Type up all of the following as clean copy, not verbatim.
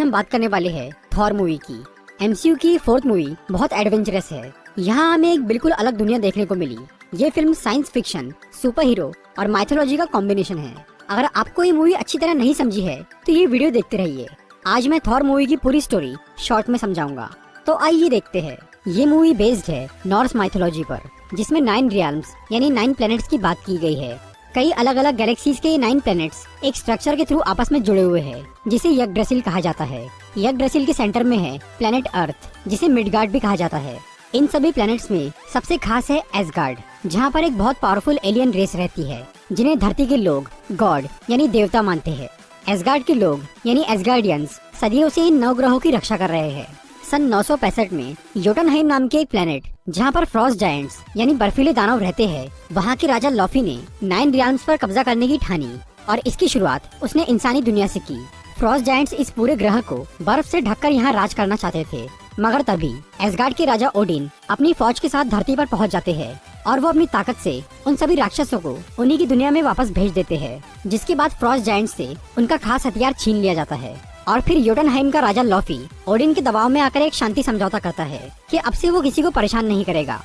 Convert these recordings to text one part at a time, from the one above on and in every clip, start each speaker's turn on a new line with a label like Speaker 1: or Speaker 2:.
Speaker 1: हम बात करने वाले हैं थॉर मूवी की। एमसीयू की 4th मूवी बहुत एडवेंचरस है। यहाँ हमें एक बिल्कुल अलग दुनिया देखने को मिली। ये film science fiction, super hero और माइथोलॉजी का कॉम्बिनेशन है। अगर आपको ये मूवी अच्छी तरह नहीं समझी है तो ये वीडियो देखते रहिए। आज मैं थॉर मूवी की पूरी स्टोरी शॉर्ट में समझाऊंगा, तो आइए देखते हैं। ये मूवी बेस्ड है नॉर्स माइथोलॉजी पर, जिसमें 9 रियल्म्स यानी 9 प्लैनेट्स की बात की गई है। कई अलग अलग गैलेक्सीज के ये 9 प्लैनेट्स एक स्ट्रक्चर के थ्रू आपस में जुड़े हुए हैं, जिसे यग्drasil कहा जाता है। यग्drasil के सेंटर में है प्लैनेट अर्थ, जिसे मिडगार्ड भी कहा जाता है। इन सभी प्लैनेट्स में सबसे खास है एसगार्ड, जहाँ पर एक बहुत पावरफुल एलियन रेस रहती है, जिन्हें धरती के लोग गॉड यानी देवता मानते हैं। एसगार्ड के लोग यानी एसगार्डियंस सदियों से इन 9 ग्रहों की रक्षा कर रहे हैं। सन 965 में योटनहाइम नाम के एक प्लेनेट, जहाँ पर फ्रॉस्ट जायंट्स यानी बर्फीले दानव रहते हैं, वहाँ के राजा लॉफी ने 9 रियल्म्स पर कब्जा करने की ठानी और इसकी शुरुआत उसने इंसानी दुनिया से की। फ्रॉस्ट जायंट्स इस पूरे ग्रह को बर्फ से ढककर यहाँ राज करना चाहते थे, मगर तभी एसगार्ड के राजा ओडिन अपनी फौज के साथ धरती पर पहुँच जाते हैं और वो अपनी ताकत से उन सभी राक्षसों को उन्हीं की दुनिया में वापस भेज देते हैं, जिसके बाद फ्रॉस्ट जायंट्स से उनका खास हथियार छीन लिया जाता है। और फिर योटनहाइम का राजा लॉफी ओडिन के दबाव में आकर एक शांति समझौता करता है कि अब से वो किसी को परेशान नहीं करेगा।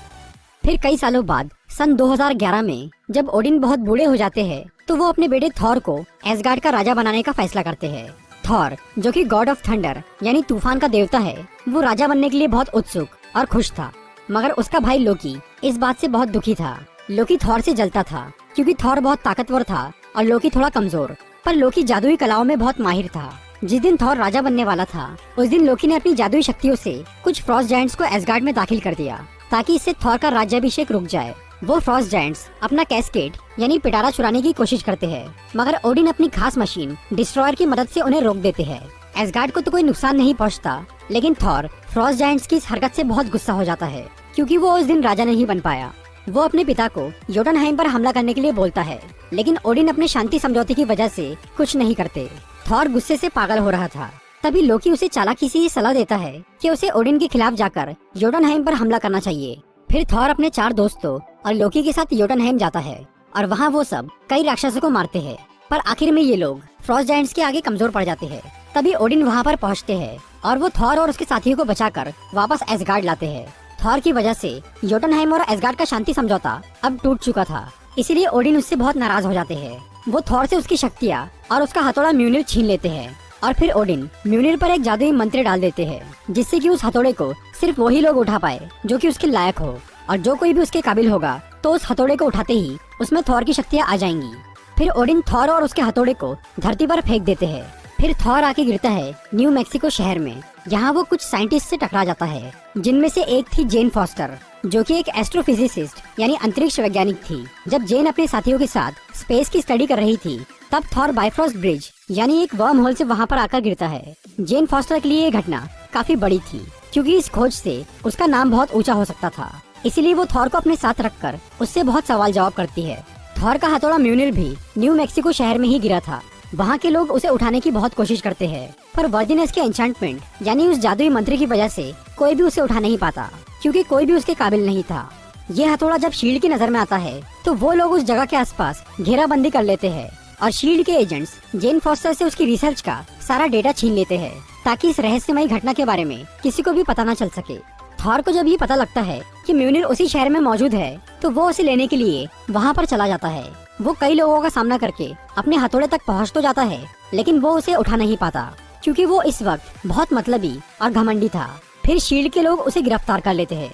Speaker 1: फिर कई सालों बाद सन 2011 में जब ओडिन बहुत बूढ़े हो जाते हैं, तो वो अपने बेटे थॉर को एसगार्ड का राजा बनाने का फैसला करते हैं। थॉर, जो कि गॉड ऑफ थंडर यानी तूफान का देवता है, वो राजा बनने के लिए बहुत उत्सुक और खुश था, मगर उसका भाई लोकी इस बात से बहुत दुखी था। लोकी थॉर से जलता था क्योंकि थॉर बहुत ताकतवर था और लोकी थोड़ा कमजोर, पर लोकी जादुई कलाओं में बहुत माहिर था। जिस दिन थॉर राजा बनने वाला था, उस दिन लोकी ने अपनी जादुई शक्तियों से कुछ फ्रॉस्ट जायंट्स को एसगार्ड में दाखिल कर दिया, ताकि इससे थॉर का राज्याभिषेक रुक जाए। वो फ्रॉस्ट जायंट्स अपना कैस्केड यानी पिटारा चुराने की कोशिश करते हैं, मगर ओडिन अपनी खास मशीन डिस्ट्रॉयर की मदद से उन्हें रोक देते हैं। एसगार्ड को तो कोई नुकसान नहीं पहुंचता, लेकिन थॉर फ्रॉस्ट जायंट्स की इस हरकत से बहुत गुस्सा हो जाता है, क्योंकि वो उस दिन राजा नहीं बन पाया। वो अपने पिता को योटनहाइम पर हमला करने के लिए बोलता है, लेकिन ओडिन अपने शांति समझौते की वजह से कुछ नहीं करते। थॉर गुस्से से पागल हो रहा था। तभी लोकी उसे चालाकी से सलाह देता है कि उसे ओडिन के खिलाफ जाकर योटनहाइम पर हमला करना चाहिए। फिर थॉर अपने 4 दोस्तों और लोकी के साथ योटनहाइम जाता है और वहाँ वो सब कई राक्षसों को मारते हैं, पर आखिर में ये लोग फ्रॉस्ट जायंट्स के आगे कमजोर पड़ जाते हैं। तभी ओडिन वहाँ पर पहुँचते हैं और वो थॉर और उसके साथियों को बचाकर वापस एसगार्ड लाते हैं। थॉर की वजह से योटनहाइम और एसगार्ड का शांति समझौता अब टूट चुका था, इसीलिए ओडिन उससे बहुत नाराज हो जाते हैं। वो थॉर से उसकी शक्तियाँ और उसका हथौड़ा म्यूनिर छीन लेते हैं और फिर ओडिन म्यूनिर पर एक जादुई मंत्र डाल देते हैं, जिससे कि उस हथौड़े को सिर्फ वही लोग उठा पाए जो कि उसके लायक हो, और जो कोई भी उसके काबिल होगा तो उस हथौड़े को उठाते ही उसमें थॉर की शक्तियाँ आ जाएंगी। फिर ओडिन थॉर और उसके हथौड़े को धरती पर फेंक देते हैं। फिर थॉर आके गिरता है न्यू मैक्सिको शहर में। यहाँ वो कुछ साइंटिस्ट से टकरा जाता है, जिनमें से एक थी जेन फॉस्टर, जो कि एक एस्ट्रोफिजिसिस्ट यानी अंतरिक्ष वैज्ञानिक थी। जब जेन अपने साथियों के साथ स्पेस की स्टडी कर रही थी, तब थॉर बाइफ्रॉस्ट ब्रिज यानी एक वर्म होल से वहाँ पर आकर गिरता है। जेन फॉस्टर के लिए ये घटना काफी बड़ी थी, क्योंकि इस खोज से उसका नाम बहुत ऊंचा हो सकता था, इसीलिए वो थॉर को अपने साथ रखकर उससे बहुत सवाल जवाब करती है। थॉर का हथौड़ा म्यूनिर भी न्यू मैक्सिको शहर में ही गिरा था। वहाँ के लोग उसे उठाने की बहुत कोशिश करते हैं, पर वर्जिनस के एन्चेंटमेंट यानी उस जादुई मंत्र की वजह से कोई भी उसे उठा नहीं पाता, क्योंकि कोई भी उसके काबिल नहीं था। ये हथौड़ा जब शील्ड की नजर में आता है, तो वो लोग उस जगह के आसपास घेराबंदी कर लेते हैं और शील्ड के एजेंट्स जेन फॉस्टर से उसकी रिसर्च का सारा डेटा छीन लेते हैं, ताकि इस रहस्यमयी घटना के बारे में किसी को भी पता न चल सके। थॉर को जब ये पता लगता है कि म्यूनिर उसी शहर में मौजूद है, तो वो उसे लेने के लिए वहाँ पर चला जाता है। वो कई लोगों का सामना करके अपने हथौड़े तक पहुँच तो जाता है, लेकिन वो उसे उठा नहीं पाता, क्योंकि वो इस वक्त बहुत मतलबी और घमंडी था। फिर शील्ड के लोग उसे गिरफ्तार कर लेते हैं।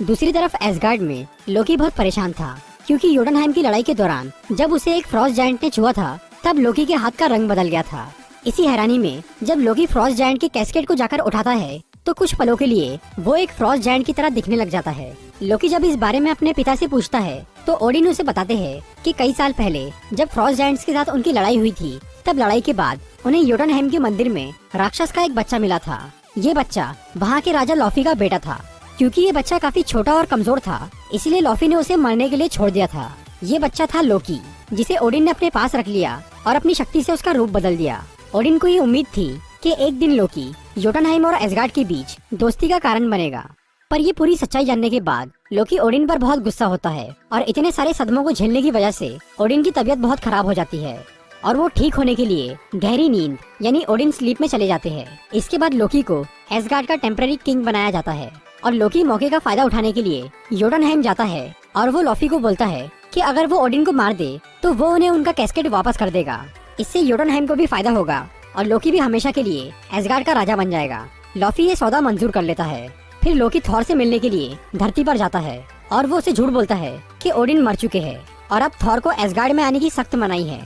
Speaker 1: दूसरी तरफ एसगार्ड में लोकी बहुत परेशान था, क्योंकि योटनहाइम की लड़ाई के दौरान जब उसे एक फ्रॉस्ट जायंट ने छुआ था, तब लोकी के हाथ का रंग बदल गया था। इसी हैरानी में जब लोकी फ्रॉस्ट जायंट के कैस्केड को जाकर उठाता है, तो कुछ पलों के लिए वो एक फ्रॉस्ट जायंट की तरह दिखने लग जाता है। लोकी जब इस बारे में अपने पिता से पूछता है, तो ओडिन उसे बताते हैं कि कई साल पहले जब फ्रॉस्ट जायंट्स के साथ उनकी लड़ाई हुई थी, तब लड़ाई के बाद उन्हें योटनहाइम के मंदिर में राक्षस का एक बच्चा मिला था। ये बच्चा वहाँ के राजा लॉफी का बेटा था। क्योंकि ये बच्चा काफी छोटा और कमजोर था, इसलिए लॉफी ने उसे मरने के लिए छोड़ दिया था। ये बच्चा था लोकी, जिसे ओडिन ने अपने पास रख लिया और अपनी शक्ति से उसका रूप बदल दिया। ओडिन को ये उम्मीद थी कि एक दिन लोकी योटनहाइम और एसगार्ड के बीच दोस्ती का कारण बनेगा, पर ये पूरी सच्चाई जानने के बाद लोकी ओडिन पर बहुत गुस्सा होता है और इतने सारे सदमों को झेलने की वजह से ओडिन की तबीयत बहुत खराब हो जाती है और वो ठीक होने के लिए गहरी नींद यानी ओडिन स्लीप में चले जाते हैं। इसके बाद लोकी को एसगार्ड का टेम्पररी किंग बनाया जाता है और लोकी मौके का फायदा उठाने के लिए योटुनहेम जाता है और वो लॉफी को बोलता है कि अगर वो ओडिन को मार दे तो वो उन्हें उनका कैस्केट वापस कर देगा। इससे योटुनहेम को भी फायदा होगा और लोकी भी हमेशा के लिए एसगार्ड का राजा बन जाएगा। लॉफी ये सौदा मंजूर कर लेता है। फिर लोकी थॉर से मिलने के लिए धरती पर जाता है और वो उसे झूठ बोलता है कि ओडिन मर चुके हैं और अब थॉर को एसगार्ड में आने की सख्त मनाही है।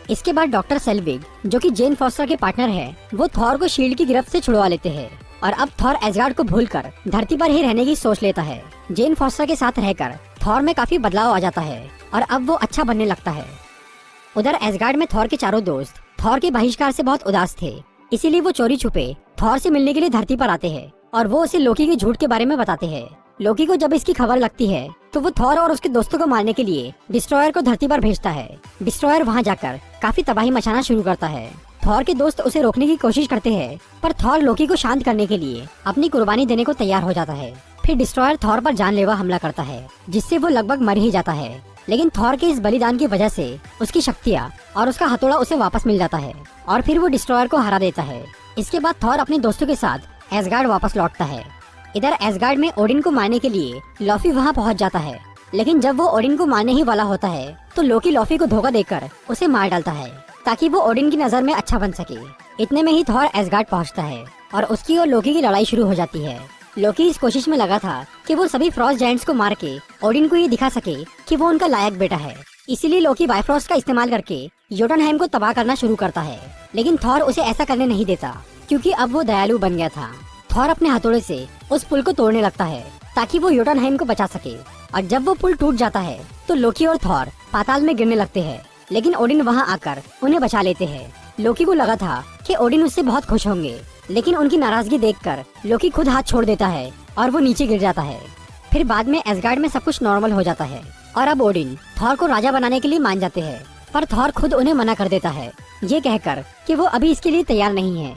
Speaker 1: इसके बाद डॉक्टर सेल्विग जो कि जेन फॉस्टर के पार्टनर है, वो थॉर को शील्ड की गिरफ्त से छुड़वा लेते हैं और अब थॉर एसगार्ड को भूलकर धरती पर ही रहने की सोच लेता है। जेन फॉस्टर के साथ रहकर थॉर में काफी बदलाव आ जाता है और अब वो अच्छा बनने लगता है। उधर एसगार्ड में थॉर के चारों दोस्त थॉर के बहिष्कार से बहुत उदास थे, इसीलिए वो चोरी छुपे थॉर से मिलने के लिए धरती पर आते हैं और वो उसे लोकी के झूठ के बारे में बताते हैं। लोकी को जब इसकी खबर लगती है तो वो थॉर और उसके दोस्तों को मारने के लिए डिस्ट्रॉयर को धरती पर भेजता है। डिस्ट्रॉयर वहां जाकर काफी तबाही मचाना शुरू करता है। थॉर के दोस्त उसे रोकने की कोशिश करते हैं पर थॉर लोकी को शांत करने के लिए अपनी कुर्बानी देने को तैयार हो जाता है। फिर डिस्ट्रॉयर थॉर पर जानलेवा हमला करता है जिससे वो लगभग मर ही जाता है, लेकिन थॉर के इस बलिदान की वजह से उसकी शक्तियाँ और उसका हथौड़ा उसे वापस मिल जाता है और फिर वो डिस्ट्रॉयर को हरा देता है। इसके बाद थॉर अपने दोस्तों के साथ एसगार्ड वापस लौटता है। इधर एसगार्ड में ओडिन को मारने के लिए लॉफी वहां पहुंच जाता है, लेकिन जब वो ओडिन को मारने ही वाला होता है तो लोकी लॉफी को धोखा देकर उसे मार डालता है ताकि वो ओडिन की नजर में अच्छा बन सके। इतने में ही थॉर एसगार्ड पहुंचता है और उसकी और लोकी की लड़ाई शुरू हो जाती है। लोकी इस कोशिश में लगा था कि वो सभी फ्रॉस्ट जायंट्स को मार के ओडिन को ये दिखा सके कि वो उनका लायक बेटा है। इसीलिए लोकी बायफ्रॉस्ट का इस्तेमाल करके योटुनहेम को तबाह करना शुरू करता है, लेकिन थॉर उसे ऐसा करने नहीं देता क्योंकि अब वो दयालु बन गया था। थॉर अपने हथौड़े से उस पुल को तोड़ने लगता है ताकि वो योटुनहेम को बचा सके और जब वो पुल टूट जाता है तो लोकी और थॉर पाताल में गिरने लगते हैं, लेकिन ओडिन वहां आकर उन्हें बचा लेते हैं। लोकी को लगा था कि ओडिन उससे बहुत खुश होंगे, लेकिन उनकी नाराजगी देखकर लोकी खुद हाथ छोड़ देता है और वो नीचे गिर जाता है। फिर बाद में एसगार्ड में सब कुछ नॉर्मल हो जाता है और अब ओडिन थॉर को राजा बनाने के लिए मान जाते हैं, पर थॉर खुद उन्हें मना कर देता है ये कहकर कि वो अभी इसके लिए तैयार नहीं है।